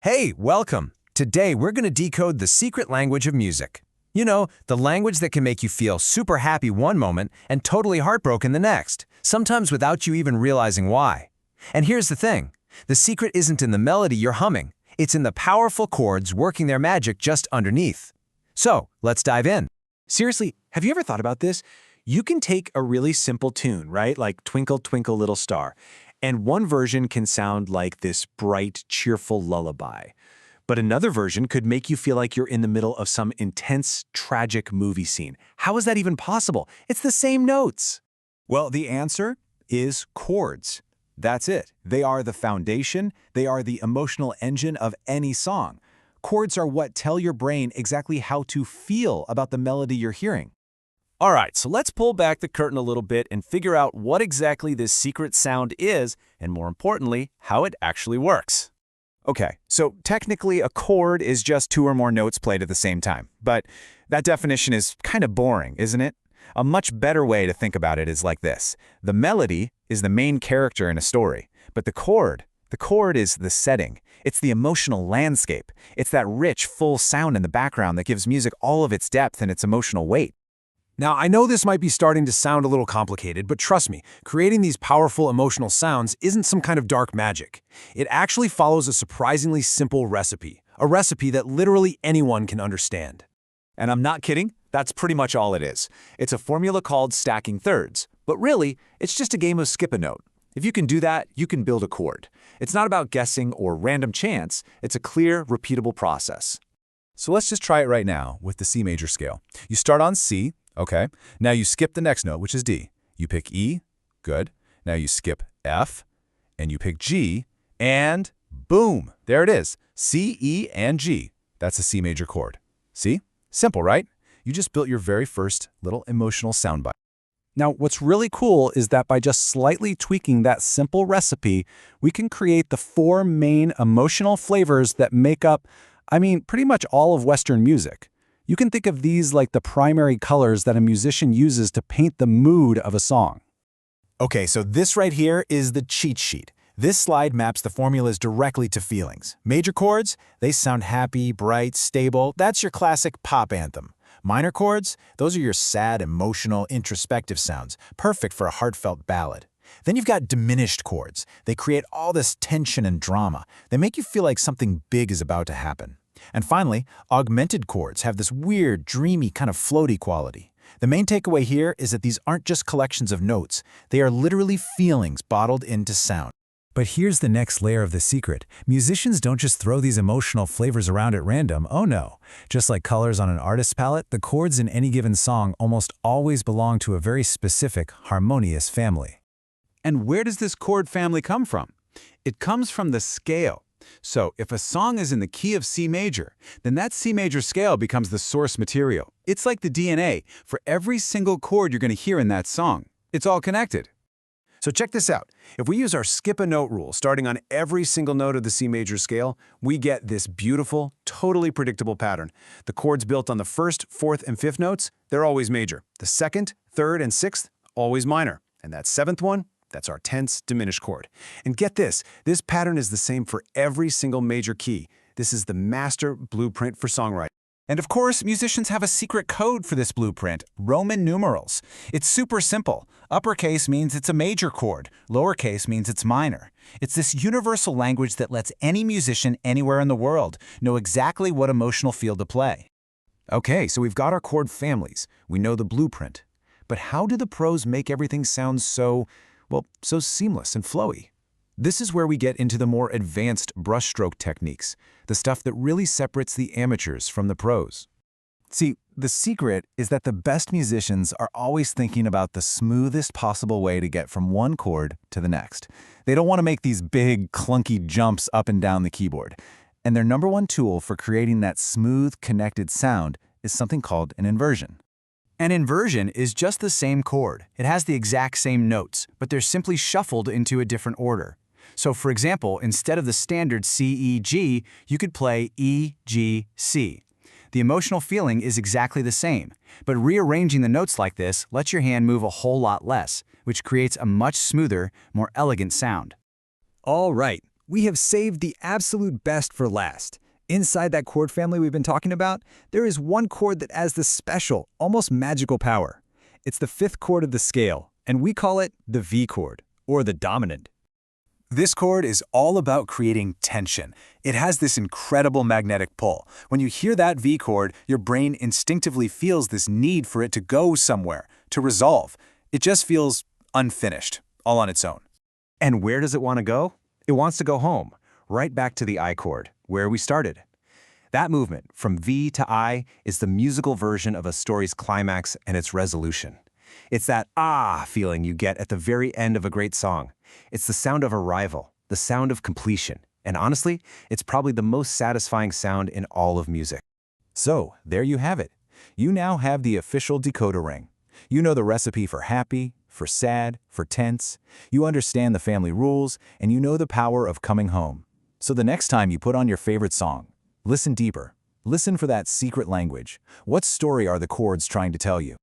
Hey, welcome! Today we're going to decode the secret language of music. You know, the language that can make you feel super happy one moment and totally heartbroken the next, sometimes without you even realizing why. And here's the thing, the secret isn't in the melody you're humming, it's in the powerful chords working their magic just underneath. So, let's dive in. Seriously, have you ever thought about this? You can take a really simple tune, right? Like Twinkle, Twinkle, Little Star. And one version can sound like this bright, cheerful lullaby. But another version could make you feel like you're in the middle of some intense, tragic movie scene. How is that even possible? It's the same notes. Well, the answer is chords. That's it. They are the foundation. They are the emotional engine of any song. Chords are what tell your brain exactly how to feel about the melody you're hearing. All right, so let's pull back the curtain a little bit and figure out what exactly this secret sound is, and more importantly, how it actually works. Okay, so technically a chord is just two or more notes played at the same time, but that definition is kind of boring, isn't it? A much better way to think about it is like this. The melody is the main character in a story, but the chord is the setting. It's the emotional landscape. It's that rich, full sound in the background that gives music all of its depth and its emotional weight. Now, I know this might be starting to sound a little complicated, but trust me, creating these powerful emotional sounds isn't some kind of dark magic. It actually follows a surprisingly simple recipe, a recipe that literally anyone can understand. And I'm not kidding, that's pretty much all it is. It's a formula called stacking thirds, but really, it's just a game of skip a note. If you can do that, you can build a chord. It's not about guessing or random chance, it's a clear, repeatable process. So let's just try it right now with the C major scale. You start on C, okay. Now you skip the next note, which is D. You pick E, good. Now you skip F, and you pick G, and boom, there it is. C, E, and G. That's a C major chord. See? Simple, right? You just built your very first little emotional soundbite. Now, what's really cool is that by just slightly tweaking that simple recipe, we can create the four main emotional flavors that make up, pretty much all of Western music. You can think of these like the primary colors that a musician uses to paint the mood of a song. Okay, so this right here is the cheat sheet. This slide maps the formulas directly to feelings. Major chords, they sound happy, bright, stable. That's your classic pop anthem. Minor chords, those are your sad, emotional, introspective sounds, perfect for a heartfelt ballad. Then you've got diminished chords. They create all this tension and drama. They make you feel like something big is about to happen. And finally, augmented chords have this weird, dreamy, kind of floaty quality. The main takeaway here is that these aren't just collections of notes. They are literally feelings bottled into sound. But here's the next layer of the secret. Musicians don't just throw these emotional flavors around at random, oh no. Just like colors on an artist's palette, the chords in any given song almost always belong to a very specific, harmonious family. And where does this chord family come from? It comes from the scale. So if a song is in the key of C major, then that C major scale becomes the source material. It's like the DNA for every single chord you're going to hear in that song. It's all connected. So check this out. If we use our skip a note rule starting on every single note of the C major scale, we get this beautiful, totally predictable pattern. The chords built on the first, fourth, and fifth notes, they're always major. The second, third, and sixth, always minor. And that seventh one, that's our tense diminished chord. And get this pattern is the same for every single major key. This is the master blueprint for songwriting. And of course, musicians have a secret code for this blueprint, Roman numerals. It's super simple. Uppercase means it's a major chord. Lowercase means it's minor. It's this universal language that lets any musician anywhere in the world know exactly what emotional field to play. Okay, so we've got our chord families. We know the blueprint. But how do the pros make everything sound so seamless and flowy? This is where we get into the more advanced brushstroke techniques, the stuff that really separates the amateurs from the pros. See, the secret is that the best musicians are always thinking about the smoothest possible way to get from one chord to the next. They don't want to make these big, clunky jumps up and down the keyboard. And their number one tool for creating that smooth, connected sound is something called an inversion. An inversion is just the same chord. It has the exact same notes, but they're simply shuffled into a different order. So for example, instead of the standard C-E-G, you could play E-G-C. The emotional feeling is exactly the same, but rearranging the notes like this lets your hand move a whole lot less, which creates a much smoother, more elegant sound. All right, We have saved the absolute best for last. Inside that chord family we've been talking about, there is one chord that has the special, almost magical power. It's the fifth chord of the scale, and we call it the V chord, or the dominant. This chord is all about creating tension. It has this incredible magnetic pull. When you hear that V chord, your brain instinctively feels this need for it to go somewhere, to resolve. It just feels unfinished, all on its own. And where does it want to go? It wants to go home, right back to the I chord, where we started. That movement, from V to I, is the musical version of a story's climax and its resolution. It's that ah feeling you get at the very end of a great song. It's the sound of arrival, the sound of completion. And honestly, it's probably the most satisfying sound in all of music. So, there you have it. You now have the official decoder ring. You know the recipe for happy, for sad, for tense. You understand the family rules, and you know the power of coming home. So the next time you put on your favorite song, listen deeper. Listen for that secret language. What story are the chords trying to tell you?